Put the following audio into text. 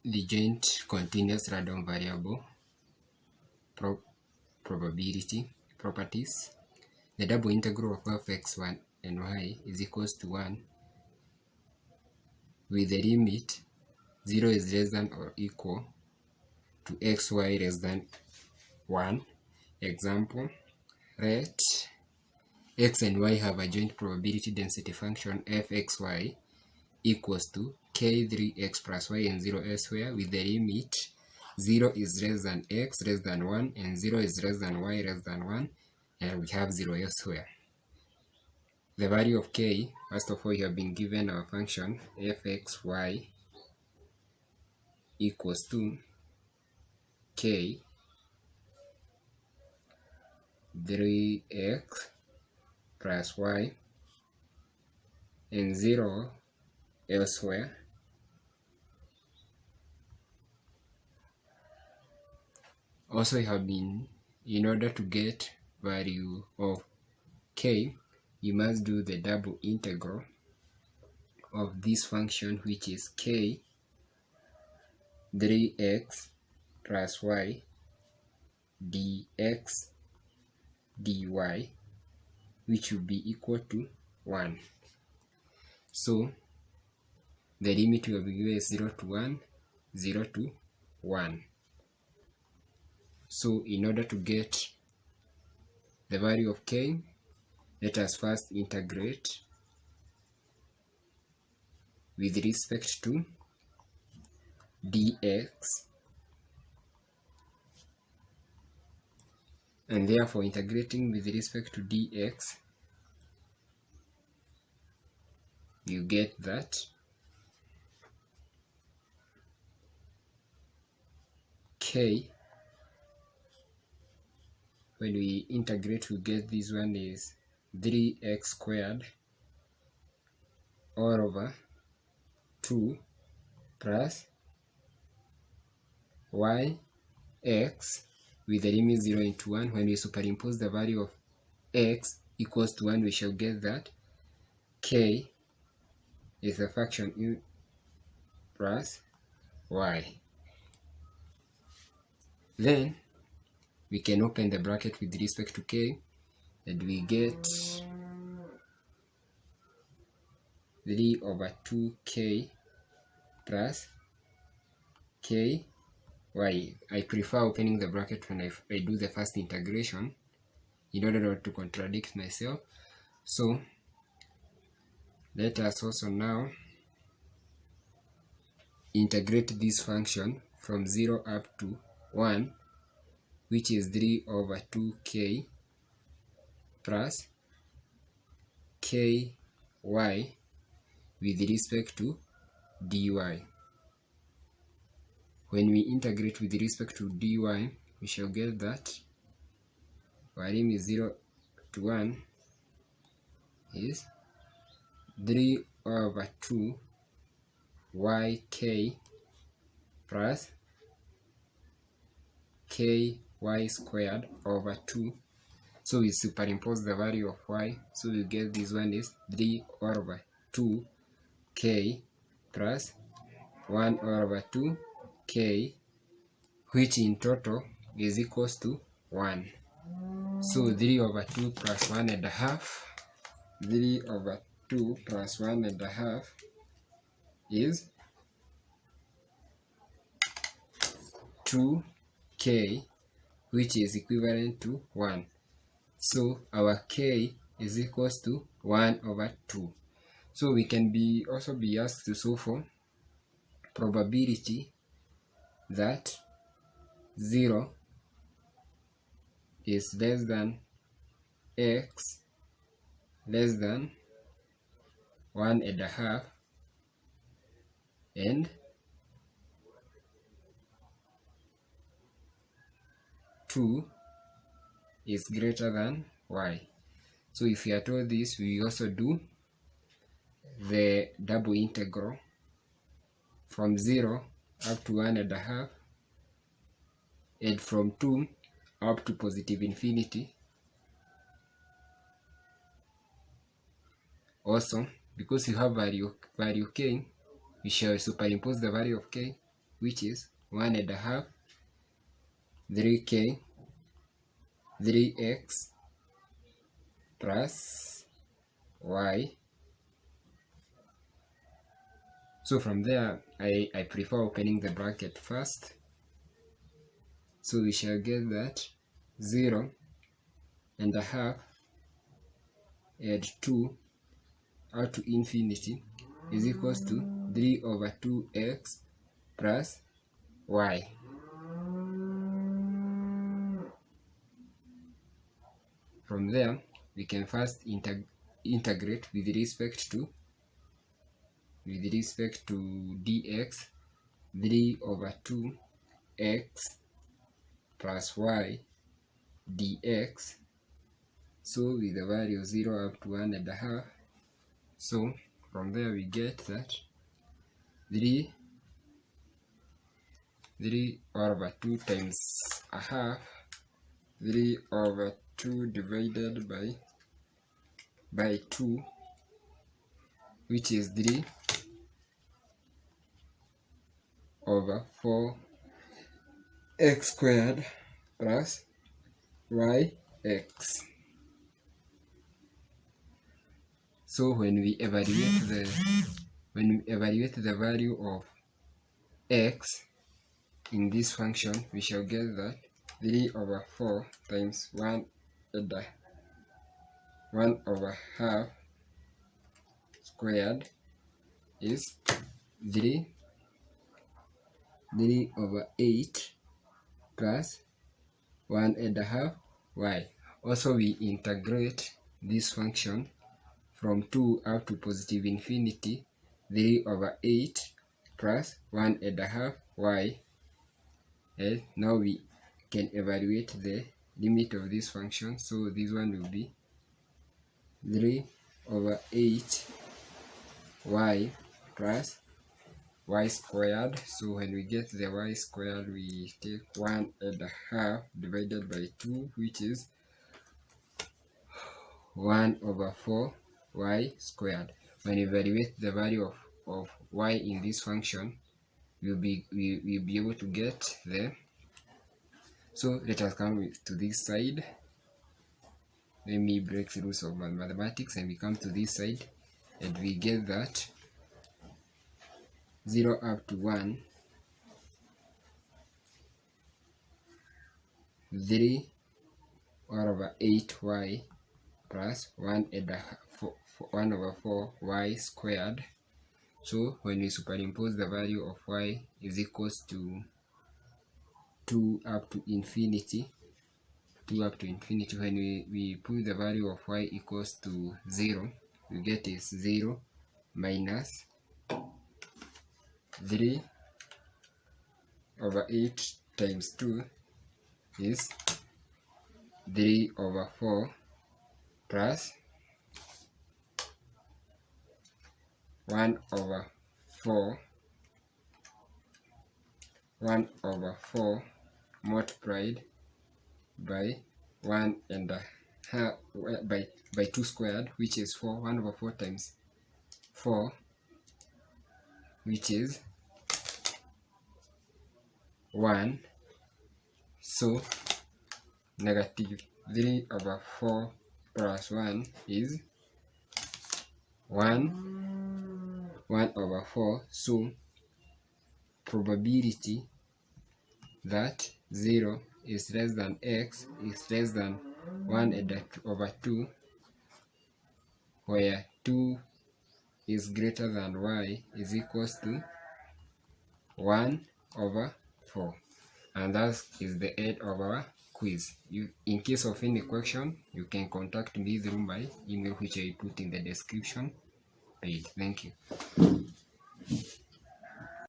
the joint continuous random variable probability properties. The double integral of f(x1) and y is equals to 1 with the limit 0 is less than or equal to xy less than 1. Example, let x and y have a joint probability density function fxy equals to k3x plus y and 0 elsewhere with the limit 0 is less than x less than 1 and 0 is less than y less than 1, and we have 0 elsewhere. The value of k, first of all, you have been given our function fxy equals to k 3x plus y and 0 elsewhere. Also, you have been, in order to get value of k, you must do the double integral of this function, which is k 3x plus y dx dy, which will be equal to 1. So the limit will be given is 0 to 1, 0 to 1. So in order to get the value of k, let us first integrate with respect to dx, and therefore integrating with respect to dx, you get that k, when we integrate, we get this one is 3x squared all over 2 plus yx with the limit 0 into 1. When we superimpose the value of x equals to 1, we shall get that k is a fraction u plus y. Then we can open the bracket with respect to k, and we get 3 over 2k plus k y. I prefer opening the bracket when I do the first integration in order not to contradict myself. So let us also now integrate this function from 0 up to 1, which is 3 over 2k plus ky with respect to dy. When we integrate with respect to dy, we shall get that our limit 0 to 1 is 3 over 2 yk plus ky squared over 2. So we superimpose the value of y, so we get this one is 3 over 2 k plus 1 over 2 k, which in total is equals to 1. So 3 over 2 plus 1 and a half, 3 over 2 plus 1 and a half is 2k, which is equivalent to 1. So our k is equals to 1 over 2. So we can also be asked to solve for probability that 0 is less than x less than 1 and a half and 2 is greater than y. So if we are told this, we also do the double integral from 0 up to 1 and a half and from 2 up to positive infinity. Also, because you have value k, we shall superimpose the value of k, which is 1.5, 3k, 3x plus y. So from there, I prefer opening the bracket first. So we shall get that 0.5 add 2 out to infinity is equals to 3/2x plus y. From there, we can first integrate with respect to dx, 3/2x plus y dx. So with the value of 0 up to 1.5. So from there we get that 3/2 times a half, 3/2 divided by 2, which is 3/4 x squared plus yx. So when we evaluate the value of x in this function, we shall get that 3/4 times 1/2 squared is 3/8 plus 1.5 y. Also, we integrate this function from 2 up to positive infinity, 3/8 plus 1.5 y. And now we can evaluate the limit of this function. So this one will be 3/8 y plus y squared. So when we get the y squared, we take 1.5 divided by 2, which is 1/4 y squared. When we evaluate the value of y in this function, we'll be able to get the. So let us come to this side. Let me break the rules of mathematics, and we come to this side, and we get that 0 up to 1, 3/8y plus 1/4 y squared. So when we superimpose the value of y is equals to 2 up to infinity, when we put the value of y equals to 0, we get is 0 minus 3/8 times 2 is 3/4 plus 1/4 multiplied by 1.5 by 2 squared, which is 4. 1/4 times 4, which is 1. So negative 3/4 plus 1 is 1/4. So probability that 0 is less than x is less than 1/2, where 2 is greater than y is equals to 1/4. And that is the end of our quiz. In case of any question, you can contact me through my email, which I put in the description page. Thank you.